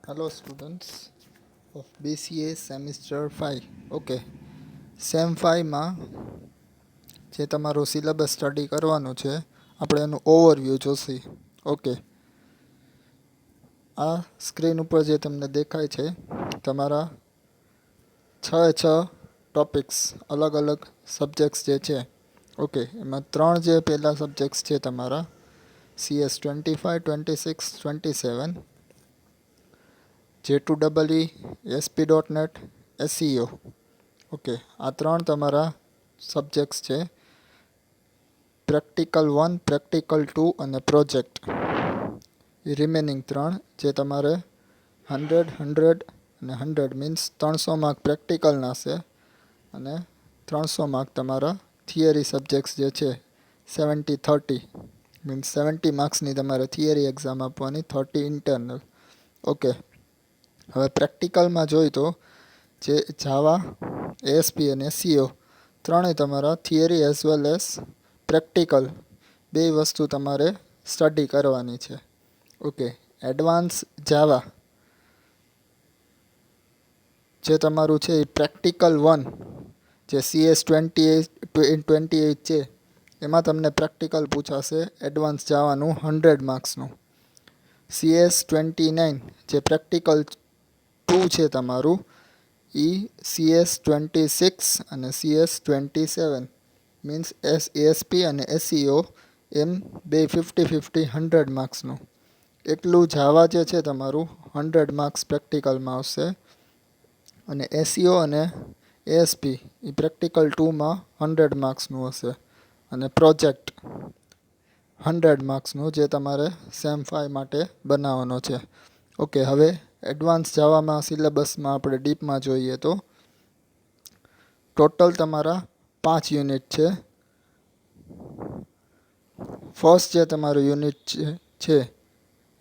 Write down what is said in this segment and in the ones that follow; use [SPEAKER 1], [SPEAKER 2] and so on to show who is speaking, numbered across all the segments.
[SPEAKER 1] Hello students of BCA semester 5. Okay sem 5માં જે તમારું સિલેબસ સ્ટડી કરવાનું છે આપણે એનું ઓવરવ્યૂ જોશી. ઓકે, આ સ્ક્રીન ઉપર જે તમને દેખાય છે તમારા 6 ટોપિક્સ અલગ અલગ સબ્જેક્ટ્સ જે છે. ઓકે, એમાં 3 જે પહેલા સબ્જેક્ટ્સ છે તમારા CS 25, 26, 27, J2EE, ASP.NET, SEO. Okay, આ 3 તમારા સબ્જેક્ટ્સ છે. પ્રેક્ટિકલ 1, પ્રેક્ટિકલ 2 અને પ્રોજેક્ટ. એ રિમેનિંગ 3 જે તમારે 100, 100 અને 100 મીન્સ 300 માર્ક પ્રેક્ટિકલના છે અને 300 માર્ક તમારા થિયરી સબ્જેક્ટ્સ જે છે 70-30 મીન્સ 70 માર્ક્સની તમારે થિયરી એક્ઝામ આપવાની, 30 ઇન્ટરનલ. ઓકે, હવે પ્રેક્ટિકલમાં જોઈ તો જે જાવા, એએસપી અને એસસીઓ ત્રણેય તમારા theory as well as practical બે વસ્તુ તમારે સ્ટડી કરવાની છે. ઓકે, એડવાન્સ જાવા જે તમારું છે એ પ્રેક્ટિકલ 1 જે CS 28 છે એમાં તમને પ્રેક્ટિકલ પૂછાશે એડવાન્સ જાવાનું 100 માર્ક્સનું. CS 29 જે પ્રેક્ટિકલ 2 છે તમારું એ CS 26 અને CS 27 મીન્સ એસપી અને એસસીઓ એમ બે 50-50 100 માર્ક્સનું. એટલું જાવા જે છે તમારું 100 માર્ક્સ પ્રેક્ટિકલમાં આવશે અને એસસીઓ અને એએસપી એ પ્રેક્ટિકલ 2માં 100 માર્ક્સનું હશે અને પ્રોજેક્ટ 100 માર્ક્સનું જે તમારે સેમ 5 માટે બનાવવાનો છે. ઓકે, હવે એડવાન્સ જાવામાં સિલેબસમાં આપણે ડીપમાં જોઈએ તો ટોટલ તમારા 5 યુનિટ છે. ફર્સ્ટ જે તમારું યુનિટ છે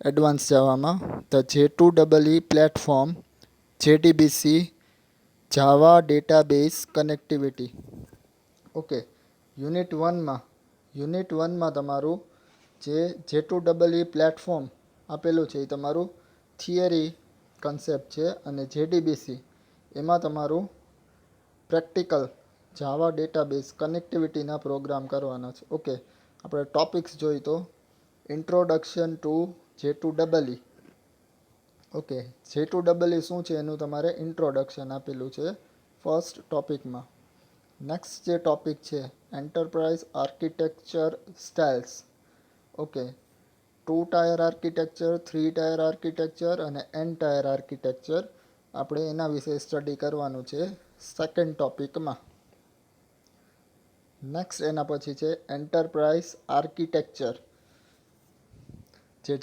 [SPEAKER 1] એડવાન્સ જાવામાં the J2EE platform, JDBC, Java database connectivity. Okay, unit 1માં તમારું જે J2EE પ્લેટફોર્મ આપેલું છે એ તમારું થિયરી કન્સેપ્ટ છે અને જેડીબીસી એમાં તમારું પ્રેક્ટિકલ જાવા ડેટાબેઝ કનેક્ટિવિટીના પ્રોગ્રામ કરવાના છે. ઓકે, આપણે ટોપિક્સ જોઈ તો introduction to J2EE. Okay, J2EE શું છે એનું તમારે ઇન્ટ્રોડક્શન આપેલું છે ફર્સ્ટ ટોપિકમાં. નેક્સ્ટ જે ટોપિક છે enterprise architecture styles. Okay, 2 tier architecture, 3 tier architecture અને N ટાયર આર્કિટેક્ચર આપણે એના વિશે સ્ટડી કરવાનું છે સેકન્ડ ટોપિકમાં. નેક્સ્ટ એના પછી છે એન્ટરપ્રાઇઝ આર્કિટેક્ચર જે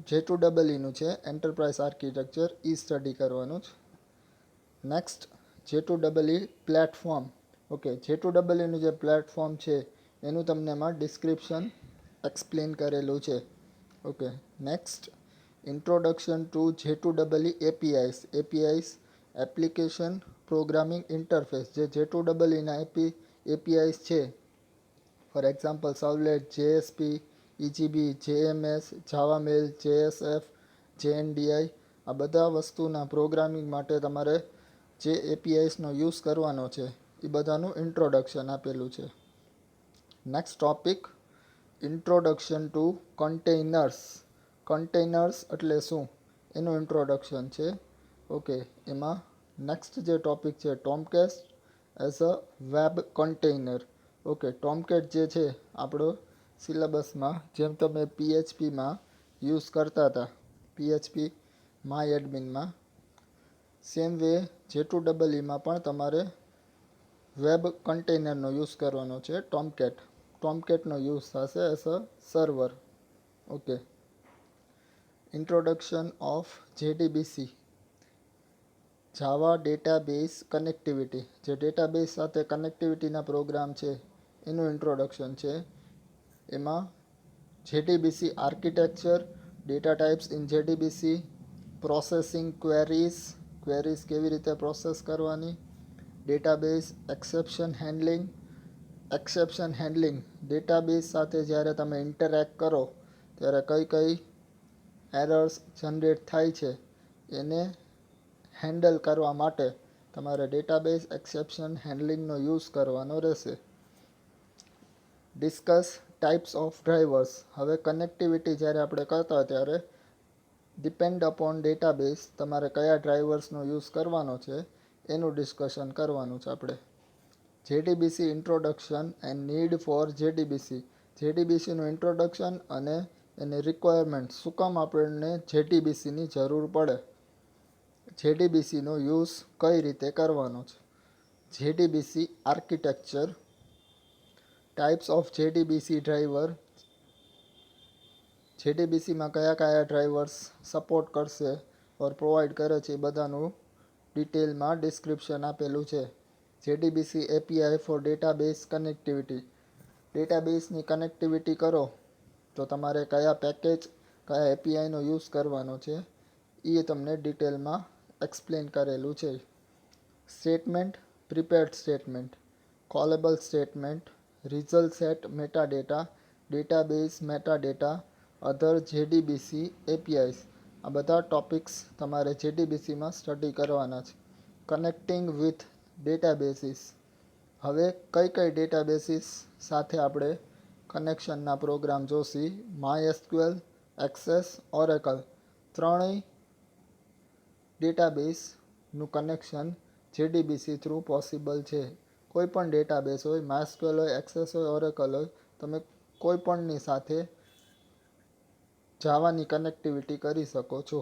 [SPEAKER 1] J2EEનું છે એન્ટરપ્રાઇઝ આર્કિટેક્ચર એ સ્ટડી કરવાનું છે. Next J2EE platform. ઓકે, J2EEનું જે પ્લેટફોર્મ છે એનું તમને એમાં ડિસ્ક્રિપ્શન એક્સપ્લેન કરેલું છે. Okay, next introduction to J2EE APIs application programming interface. જે J2EEના એપીઆઈસ છે for example servlet, JSP, EJB, JMS, JavaMail, JSF, JNDI આ બધા વસ્તુના પ્રોગ્રામિંગ માટે તમારે જે એપીઆઈસનો યુઝ કરવાનો છે એ બધાનું ઇન્ટ્રોડક્શન આપેલું છે. Next topic introduction to containers. Containers એટલે શું એનું ઇન્ટ્રોડક્શન છે. ઓકે, એમાં નેક્સ્ટ જે ટોપિક છે Tomcat as a web container. Okay, Tomcat જે છે આપણો સિલેબસમાં જેમ તમે પીએચપીમાં યુઝ કરતા હતા પીએચપી માય એડમિનમાં સેમ વે J2EEમાં પણ તમારે વેબ કન્ટેનરનો યુઝ કરવાનો છે ટોમકેટનો યુઝ થશે as a server. Okay, introduction of JDBC Java database connectivity. જે ડેટાબેઝ સાથે કનેક્ટિવિટીના પ્રોગ્રામ છે એનું ઇન્ટ્રોડક્શન છે. એમાં JDBC architecture, data types in JDBC, processing queries કેવી રીતે પ્રોસેસ કરવાની, ડેટાબેઝ એક્સેપ્શન હેન્ડલિંગ ડેટાબેઝ સાથે જ્યારે તમે ઇન્ટરેક્ટ કરો ત્યારે કઈ એરર્સ જનરેટ થાય છે એને હેન્ડલ કરવા માટે તમારે ડેટાબેઝ એક્સેપ્શન હેન્ડલિંગનો યુઝ કરવાનો રહેશે. Discuss types of drivers. હવે કનેક્ટિવિટી જ્યારે આપણે કરતા હોય ત્યારે ડિપેન્ડ અપોન ડેટાબેઝ તમારે કયા ડ્રાઈવર્સનો યુઝ કરવાનો છે એનું ડિસ્કશન કરવાનું છે આપણે. JDBC introduction and need for JDBC. જેડીબીસીનું ઇન્ટ્રોડક્શન અને એની રિક્વાયરમેન્ટ, શું કામ આપણને જેડીબીસીની જરૂર પડે, જેડીબીસીનો યુઝ કઈ રીતે કરવાનો છે. જેડીબીસી આર્કિટેક્ચર, ટાઈપ્સ ઓફ જેડીબીસી ડ્રાઈવર, જેડીબીસીમાં કયા કયા ડ્રાઈવર્સ સપોર્ટ કરશે ઓર પ્રોવાઈડ કરે છે એ બધાનું ડિટેલમાં ડિસ્ક્રિપ્શન આપેલું છે. JDBC API for database connectivity. ડેટાબેઝની કનેક્ટિવિટી કરો તો તમારે કયા પેકેજ, કયા એપીઆઈનો યુઝ કરવાનો છે એ તમને ડિટેલમાં એક્સપ્લેન કરેલું છે. Statement, prepared statement, callable statement, result set metadata, database metadata, other JDBC APIs. આ બધા ટોપિક્સ તમારે જેડીબીસીમાં સ્ટડી કરવાના છે. Connecting with databases. હવે કઈ કઈ ડેટાબેસીસ સાથે આપણે કનેક્શનના પ્રોગ્રામ જોશી. MySQL, Access, Oracle. ત્રણેય ડેટાબેઝનું કનેક્શન જેડીબીસી થ્રુ પોસિબલ છે. કોઈ પણ ડેટાબેઝ હોય, MySQL હોય, એક્સેસ હોય, ઓરેકલ હોય, તમે કોઈ પણની સાથે જાવાની કનેક્ટિવિટી કરી શકો છો.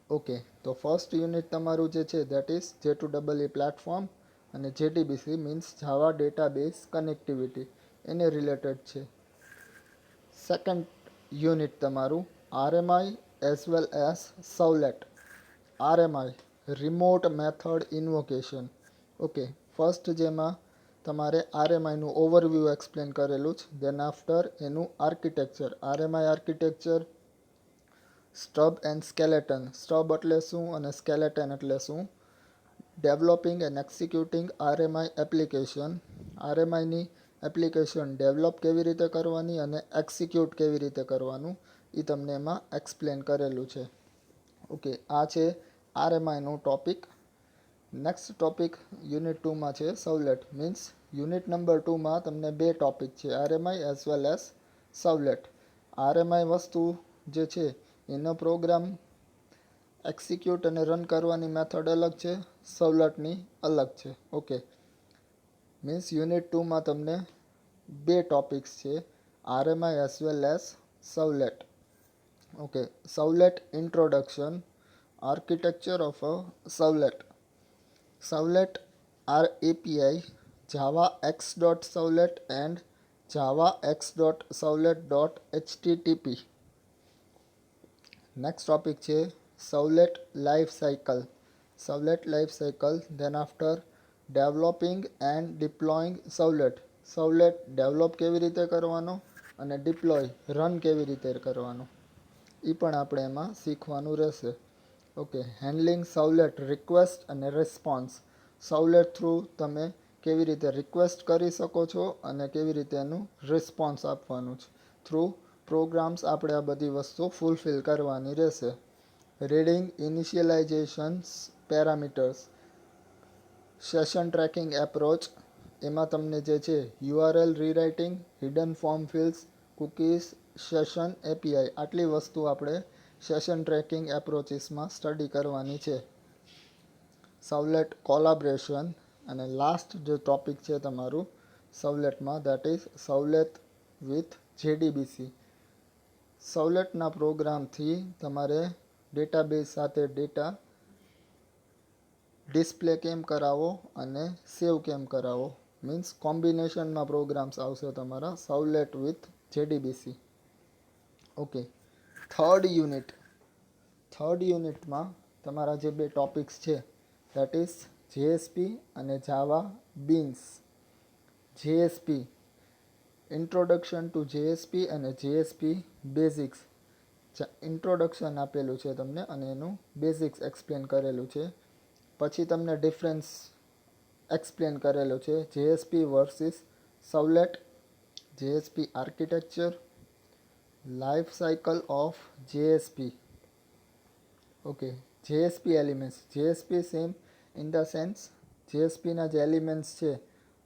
[SPEAKER 1] ઓકે, તો ફર્સ્ટ યુનિટ તમારું જે છે દેટ ઇઝ J2EE પ્લેટફોર્મ અને JDBC means Java database connectivity એને રિલેટેડ છે. સેકન્ડ યુનિટ તમારું RMI as well as servlet. RMI remote method invocation. Okay, first જેમાં તમારે આરએમઆઈનું ઓવરવ્યૂ એક્સપ્લેન કરેલું છે. દેન આફ્ટર એનું architecture. RMI architecture, stub and skeleton. Stub એટલે શું અને સ્કેલેટન એટલે શું. Developing and executing RMI application. આરએમઆઈની એપ્લિકેશન ડેવલપ કેવી રીતે કરવાની અને એક્ઝિક્યુટ કેવી રીતે કરવાનું એ તમને એમાં એક્સપ્લેન કરેલું છે. ઓકે, આ છે આરએમઆઈનો ટોપિક. નેક્સ્ટ ટોપિક યુનિટ 2માં છે સવલેટ. મીન્સ યુનિટ નંબર 2માં તમને બે ટોપિક છે, RMI as well as servlet. આરએમઆઈ વસ્તુ જે છે એનો પ્રોગ્રામ એક્ઝિક્યુટ અને રન કરવાની મેથડ અલગ છે, સવલેટની અલગ છે. ઓકે, મીન્સ યુનિટ 2માં તમને બે ટોપિક્સ છે, RMI as well as servlet. Okay, servlet introduction, architecture of a servlet. Servlet are API, Java X.Servlet and Java X.Servlet.HTTP. Next topic છે servlet life cycle. Servlet life cycle. Then after developing and deploying servlet. Servlet develop કેવી રીતે કરવાનો અને deploy run કેવી રીતે કરવાનો એ પણ આપણે એમાં શીખવાનું રહેશે. ઓકે, હેન્ડલિંગ સવલેટ રિક્વેસ્ટ અને રિસ્પોન્સ. સવલેટ થ્રુ તમે કેવી રીતે રિક્વેસ્ટ કરી શકો છો અને કેવી રીતે એનું રિસ્પોન્સ આપવાનું છે. થ્રુ પ્રોગ્રામ્સ આપણે આ બધી વસ્તુ ફૂલફિલ કરવાની રહેશે. Reading initializations parameters. Session tracking approach. એમાં તમને જે છે URL rewriting, hidden form fields, cookies, session API, આટલી વસ્તુ આપણે સેશન ટ્રેકિંગ એપ્રોચીસમાં સ્ટડી કરવાની છે. સવલેટ કોલાબ્રેશન. અને લાસ્ટ જે ટોપિક છે તમારું સવલેટમાં દેટ ઇઝ સવલેટ વિથ જેડીબીસી. સવલેટના પ્રોગ્રામથી તમારે ડેટાબેઝ સાથે ડેટા ડિસ્પ્લે કેમ કરાવો અને સેવ કેમ કરાવો. મીન્સ કોમ્બિનેશનમાં પ્રોગ્રામ્સ આવશે તમારા સવલેટ વિથ જેડીબીસી. ઓકે, થર્ડ યુનિટમાં તમારા જે બે ટોપિક્સ છે દેટ ઇઝ જેએસપી અને Java beans. JSP introduction to JSP અને જેએસપી બેઝિક્સ. ઇન્ટ્રોડક્શન આપેલું છે તમને અને એનું બેઝિક્સ એક્સપ્લેન કરેલું છે. પછી તમને ડિફરન્સ એક્સપ્લેન કરેલું છે JSP versus servlet, JSP architecture, life cycle of JSP. Okay, JSP elements. JSP same in the sense જેએસપીના જે એલિમેન્ટ્સ છે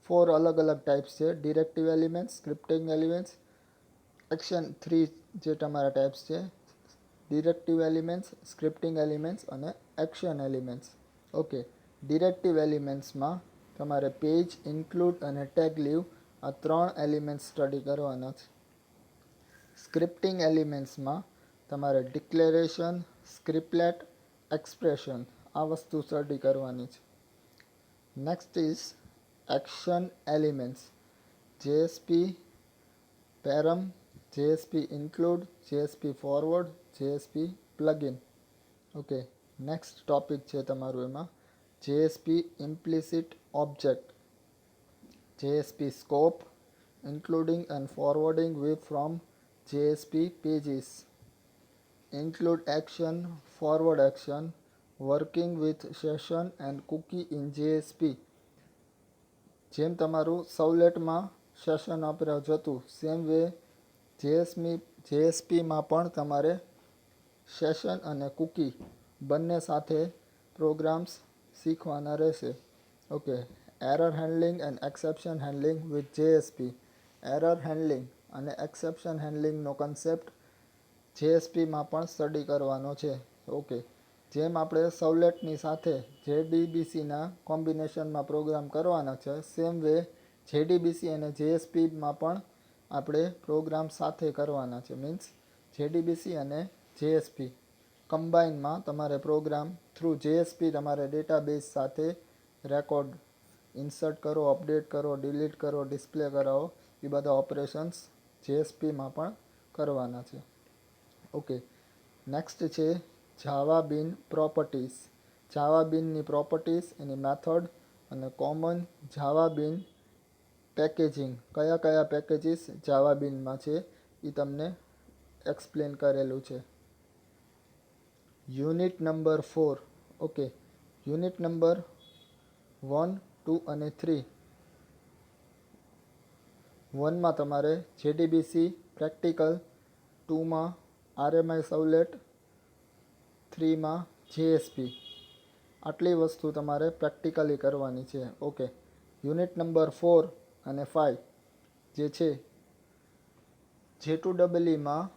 [SPEAKER 1] 4 અલગ અલગ ટાઈપ્સ છે. Directive elements, scripting elements, action 3 જે તમારા ટાઈપ્સ છે. ડિરેક્ટિવ એલિમેન્ટ્સ, સ્ક્રિપ્ટિંગ એલિમેન્ટ્સ અને એક્શન એલિમેન્ટ્સ. ઓકે, ડિરેક્ટિવ એલિમેન્ટ્સમાં તમારે પેજ, ઇન્ક્લુડ અને ટેગ લીવ આ 3 એલિમેન્ટ્સ સ્ટડી કરવાના છે. સ્ક્રિપ્ટિંગ એલિમેન્ટ્સમાં તમારે ડિક્લેરેશન, સ્ક્રિપ્ટલેટ, એક્સપ્રેશન આ વસ્તુ સ્ટડી કરવાની છે. Next is action elements. JSP param, JSP include, JSP forward, JSP plugin. Okay, next topic છે તમારું એમાં JSP implicit object, JSP scope, including and forwarding web from JSP pages, include action, forward action, working with session and cookie in JSP. જેમ તમારું સવલેટમાં session આપણે જતું same way જેએસપીમાં પણ તમારે session અને કૂકી બંને સાથે પ્રોગ્રામ્સ શીખવાના રહેશે. Okay, error handling and exception handling with JSP. Error handling અને એક્સેપ્શન હેન્ડલિંગનો કન્સેપ્ટ જેએસપીમાં પણ સ્ટડી કરવાનો છે. ઓકે, જેમ આપણે સવલેટની સાથે જેડીબીસીના કોમ્બિનેશનમાં પ્રોગ્રામ કરવાના છે સેમ વે જેડીબીસી અને જેએસપીમાં પણ આપણે પ્રોગ્રામ સાથે કરવાના છે. મીન્સ જેડીબીસી અને જેએસપી કમ્બાઈનમાં તમારે પ્રોગ્રામ થ્રુ જેએસપી તમારે ડેટાબેઝ સાથે રેકોર્ડ ઇન્સર્ટ કરો, અપડેટ કરો, ડિલીટ કરો, ડિસ્પ્લે કરાવો એ બધા ઓપરેશન્સ જેએસપીમાં પણ કરવાના છે. ઓકે, નેક્સ્ટ છે જાવાબીન પ્રોપર્ટીઝ. જાવાબીનની પ્રોપર્ટીઝ, એની મેથડ અને કોમન જાવાબીન પેકેજિંગ. કયા કયા પેકેજીસ જાવાબીનમાં છે એ તમને એક્સપ્લેન કરેલું છે. Unit number 4. Okay, unit number 1, 2 અને 3. 1માં તમારે જેડીબીસી પ્રેક્ટિકલ, 2માં આરએમઆઈ સવલેટ, 3માં જેએસપી. આટલી વસ્તુ તમારે પ્રેક્ટિકલી કરવાની છે. ઓકે, યુનિટ નંબર 4 અને 5 જે છે J2EEમાં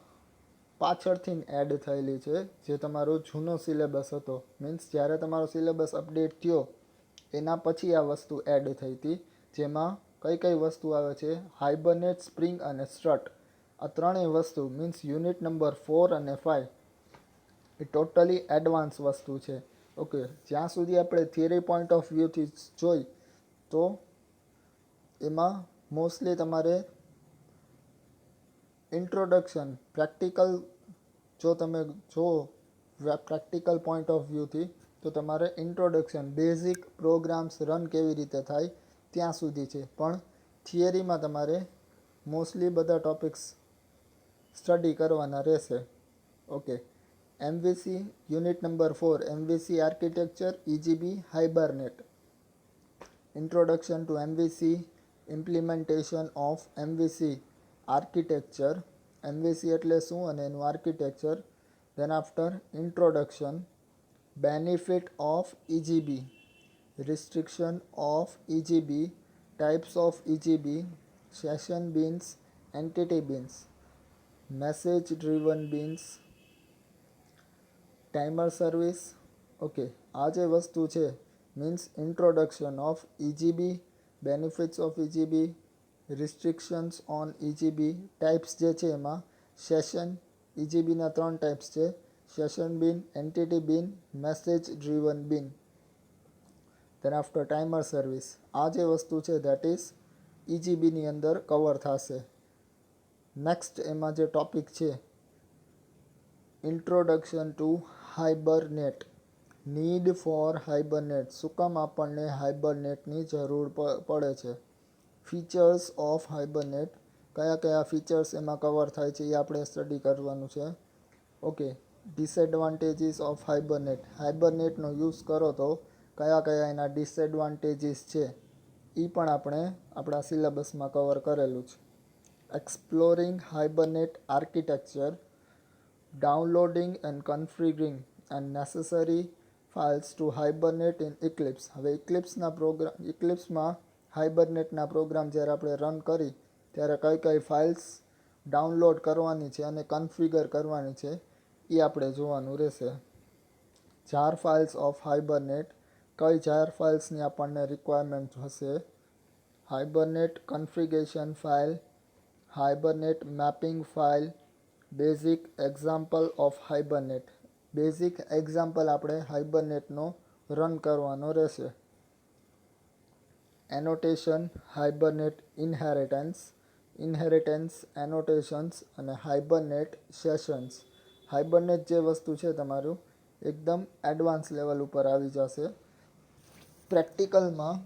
[SPEAKER 1] પાછળથી એડ થયેલી છે. જે તમારો જૂનો સિલેબસ હતો. મીન્સ જ્યારે તમારો સિલેબસ અપડેટ થયો એના પછી આ વસ્તુ એડ થઈ હતી. જેમાં કઈ કઈ વસ્તુ આવે છે, હાઇબરનેટ, સ્પ્રિંગ અને સ્ટ્રટ. આ ત્રણેય વસ્તુ મીન્સ યુનિટ નંબર 4 અને 5 એ ટોટલી એડવાન્સ વસ્તુ છે. ઓકે, જ્યાં સુધી આપણે થિયરી પોઈન્ટ ઓફ વ્યૂથી જોઈ તો એમાં મોસ્ટલી તમારે ઇન્ટ્રોડક્શન પ્રેક્ટિકલ, જો તમે જુઓ પ્રેક્ટિકલ પોઈન્ટ ઓફ વ્યૂથી તો તમારે ઇન્ટ્રોડક્શન બેઝિક પ્રોગ્રામ્સ રન કેવી રીતે થાય ત્યાં સુધી છે. પણ થિયરીમાં તમારે મોસ્ટલી બધા ટોપિક્સ સ્ટડી કરવાના રહેશે. Okay, MVC unit number 4 MVC architecture, EJB, Hibernate. Introduction to MVC, implementation of MVC architecture. MVC એટલે શું અને એનું architecture. Then after introduction, benefit of EJB, restriction of EJB, types of EJB, session beans, entity beans, message driven beans, timer service. Okay, આ જે વસ્તુ છે means introduction of EJB, benefits of EJB, restrictions on EJB, types જે છે એમાં session, ઇજીબીના 3 types છે, session bean, entity bean, message driven bean. Then after timer service. આ જે વસ્તુ છે દેટ ઇઝ ઇજીબીની અંદર કવર થશે. નેક્સ્ટ એમાં જે ટોપિક છે introduction to hibernate, need four hibernate. શું કામ આપણને હાઇબરનેટની જરૂર પડે છે. ફીચર્સ ઓફ હાઇબરનેટ, કયા કયા ફીચર્સ એમાં કવર થાય છે એ આપણે સ્ટડી કરવાનું છે. Okay, disadvantages of Hibernate. હાઇબરનેટનો યુઝ કરો તો કયા કયા એના ડિસએડવાન્ટેજીસ છે એ પણ આપણે આપણા સિલેબસમાં કવર કરેલું છે. Exploring Hibernate architecture, downloading and configuring and necessary files to hibernate in Eclipse. હવે ઇક્લિપ્સમાં હાઇબરનેટના પ્રોગ્રામ જ્યારે આપણે રન કરી ત્યારે કઈ ફાઇલ્સ ડાઉનલોડ કરવાની છે અને કન્ફિગર કરવાની છે એ આપણે જોવાનું રહેશે. જાર ફાઇલ્સ ઓફ હાઇબરનેટ, કઈ જાર ફાઇલ્સની આપણને રિક્વાયરમેન્ટ હશે. Hibernate configuration file, Hibernate mapping file, basic example of Hibernate. Basic example આપણે હાઇબરનેટનો રન કરવાનો રહેશે. એનોટેશન, હાઇબરનેટ ઇનહેરિટન્સ એનોટેશન્સ અને હાઇબરનેટ સેશન્સ. હાઇબરનેટ જે વસ્તુ છે તમારું એકદમ એડવાન્સ લેવલ ઉપર આવી જશે. પ્રેક્ટિકલમાં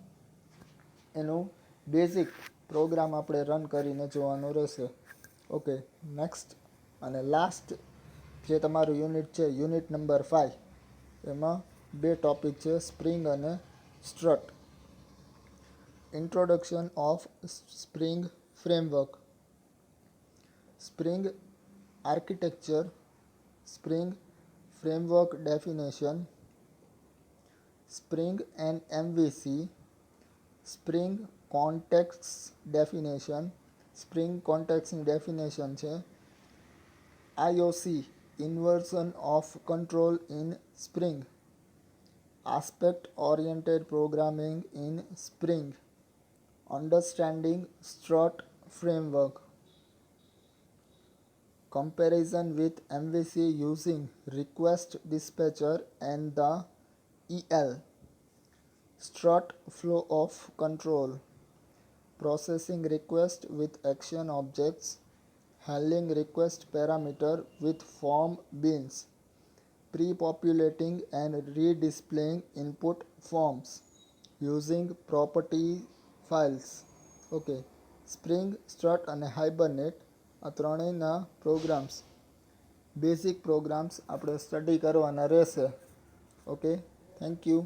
[SPEAKER 1] એનું બેઝિક પ્રોગ્રામ આપણે રન કરીને જોવાનું રહેશે. ઓકે, નેક્સ્ટ અને લાસ્ટ જે તમારું યુનિટ છે, યુનિટ નંબર 5, એમાં 2 ટોપિક છે, સ્પ્રિંગ અને Strut. Introduction of Spring framework, Spring architecture, Spring framework definition, Spring and MVC, Spring contacts definition. Spring કોન્ટેક્ટ્સની ડેફિનેશન છે IOC, inversion of control in Spring, aspect oriented programming in Spring, understanding Strut framework, comparison with MVC using request dispatcher and the EL, strut flow of control, processing request with action objects, handling request parameter with form beans, pre-populating and redisplaying input forms using property files. Okay, spring, strut અને hibernate આ ત્રણેયના programs, basic programs આપણે study કરવાના રહેશે. Okay, thank you.